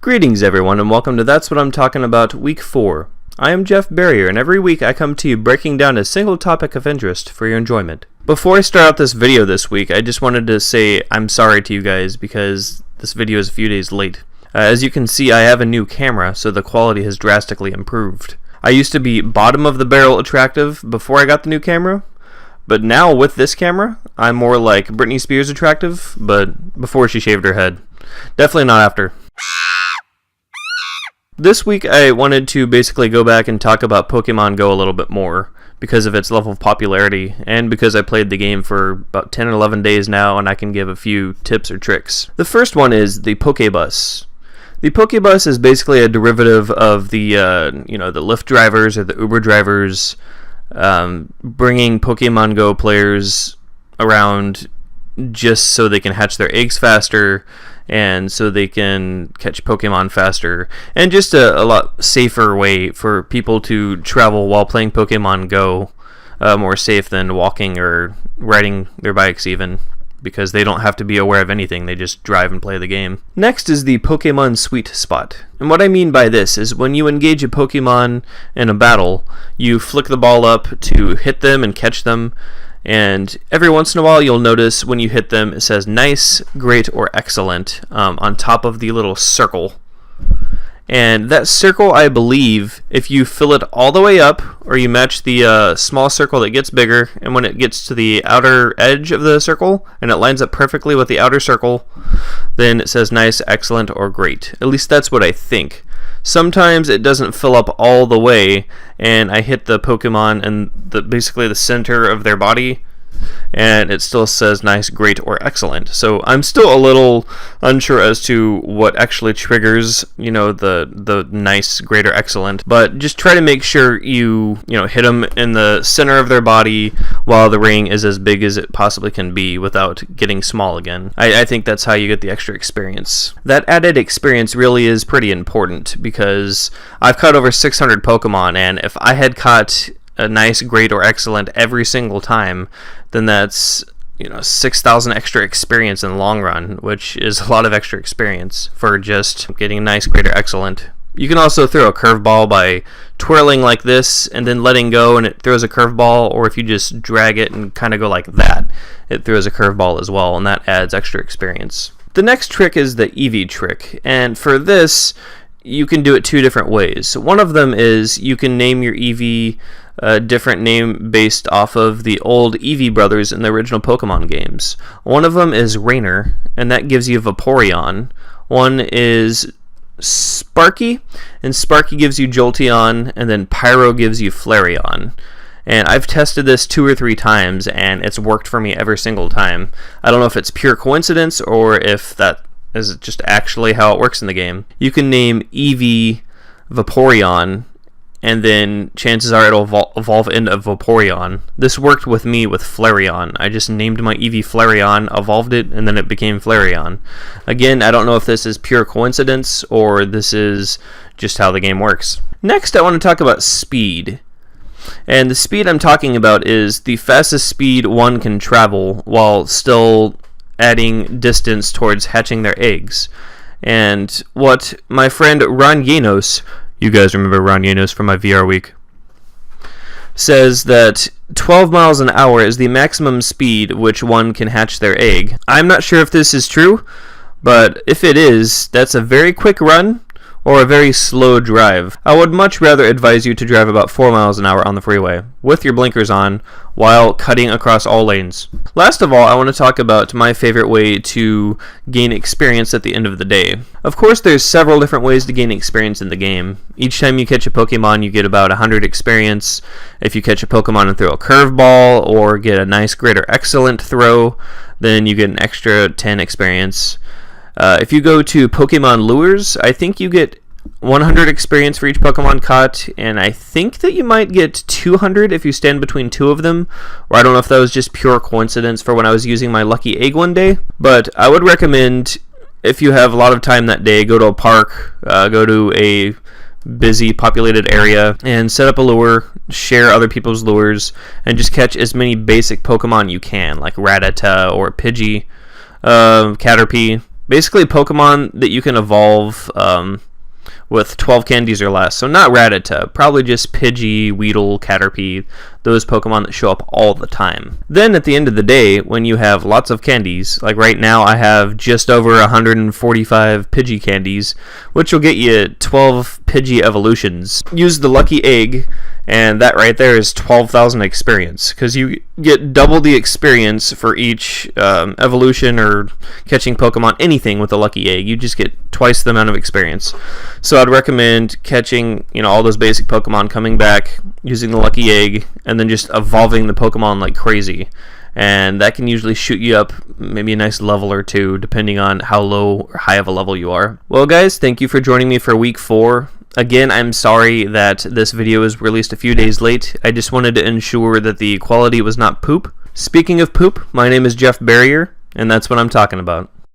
Greetings everyone and welcome to That's What I'm Talking About Week 4. I am Jeff Barrier and every week I come to you breaking down a single topic of interest for your enjoyment. Before I start out this video this week, I just wanted to say I'm sorry to you guys because this video is a few days late. As you can see, I have a new camera, so the quality has drastically improved. I used to be bottom of the barrel attractive before I got the new camera, but now with this camera, I'm more like Britney Spears attractive, but before she shaved her head. Definitely not after. This week I wanted to basically go back and talk about Pokemon Go a little bit more because of its level of popularity and because I played the game for about 10 or 11 days now and I can give a few tips or tricks. The first one is the Pokebus. The Pokebus is basically a derivative of the Lyft drivers or the Uber drivers, bringing Pokemon Go players around just so they can hatch their eggs faster and so they can catch Pokemon faster, and just a lot safer way for people to travel while playing Pokemon Go, more safe than walking or riding their bikes even, because they don't have to be aware of anything, they just drive and play the game. Next is the Pokemon Sweet Spot. And what I mean by this is when you engage a Pokemon in a battle, you flick the ball up to hit them and catch them, and every once in a while you'll notice when you hit them it says nice, great, or excellent on top of the little circle. And that circle, I believe, if you fill it all the way up, or you match the small circle that gets bigger, and when it gets to the outer edge of the circle, and it lines up perfectly with the outer circle, then it says nice, excellent, or great. At least that's what I think. Sometimes it doesn't fill up all the way, and I hit the Pokemon in basically the center of their body, and it still says nice, great, or excellent. So I'm still a little unsure as to what actually triggers, the nice, great, or excellent. But just try to make sure you hit them in the center of their body while the ring is as big as it possibly can be without getting small again. I think that's how you get the extra experience. That added experience really is pretty important because I've caught over 600 Pokemon, and if I had caught a nice, great, or excellent every single time, then that's 6,000 extra experience in the long run, which is a lot of extra experience for just getting a nice, great, or excellent. You can also throw a curveball by twirling like this and then letting go and it throws a curveball, or if you just drag it and kind of go like that, it throws a curveball as well, and that adds extra experience. The next trick is the Eevee trick, and for this you can do it two different ways. One of them is you can name your Eevee a different name based off of the old Eevee brothers in the original Pokemon games. One of them is Rainer, and that gives you Vaporeon. One is Sparky, and Sparky gives you Jolteon, and then Pyro gives you Flareon. And I've tested this 2 or 3 times, and it's worked for me every single time. I don't know if it's pure coincidence or if that is just actually how it works in the game. You can name Eevee Vaporeon, and then chances are it'll evolve into Vaporeon. This worked with me with Flareon. I just named my Eevee Flareon, evolved it, and then it became Flareon. Again, I don't know if this is pure coincidence or this is just how the game works. Next, I want to talk about speed. And the speed I'm talking about is the fastest speed one can travel while still adding distance towards hatching their eggs. And what my friend Ron Yanos, you guys remember Ron Yanos from my VR week, says that 12 miles an hour is the maximum speed which one can hatch their egg. I'm not sure if this is true, but if it is, that's a very quick run or a very slow drive. I would much rather advise you to drive about 4 miles an hour on the freeway with your blinkers on while cutting across all lanes. Last of all, I want to talk about my favorite way to gain experience at the end of the day. Of course, there's several different ways to gain experience in the game. Each time you catch a Pokemon, you get about 100 experience. If you catch a Pokemon and throw a curveball or get a nice, great, or excellent throw, then you get an extra 10 experience. If you go to Pokemon Lures, I think you get 100 experience for each Pokemon caught, and I think that you might get 200 if you stand between 2 of them, or I don't know if that was just pure coincidence for when I was using my lucky egg one day, but I would recommend, if you have a lot of time that day, go to a park, go to a busy populated area, and set up a lure, share other people's lures, and just catch as many basic Pokemon you can, like Rattata or Pidgey, Caterpie, basically Pokemon that you can evolve with 12 candies or less. So not Rattata, probably just Pidgey, Weedle, Caterpie, those Pokemon that show up all the time. Then at the end of the day, when you have lots of candies, like right now I have just over 145 Pidgey candies, which will get you 12 Pidgey evolutions. Use the lucky egg, and that right there is 12,000 experience, because you get double the experience for each evolution or catching Pokemon, anything with a lucky egg. You just get twice the amount of experience. So I'd recommend catching, all those basic Pokemon, coming back, using the lucky egg, and then just evolving the Pokemon like crazy. And that can usually shoot you up maybe a nice level or two, depending on how low or high of a level you are. Well guys, thank you for joining me for week 4. Again, I'm sorry that this video was released a few days late. I just wanted to ensure that the quality was not poop. Speaking of poop, my name is Jeff Barrier, and that's what I'm talking about.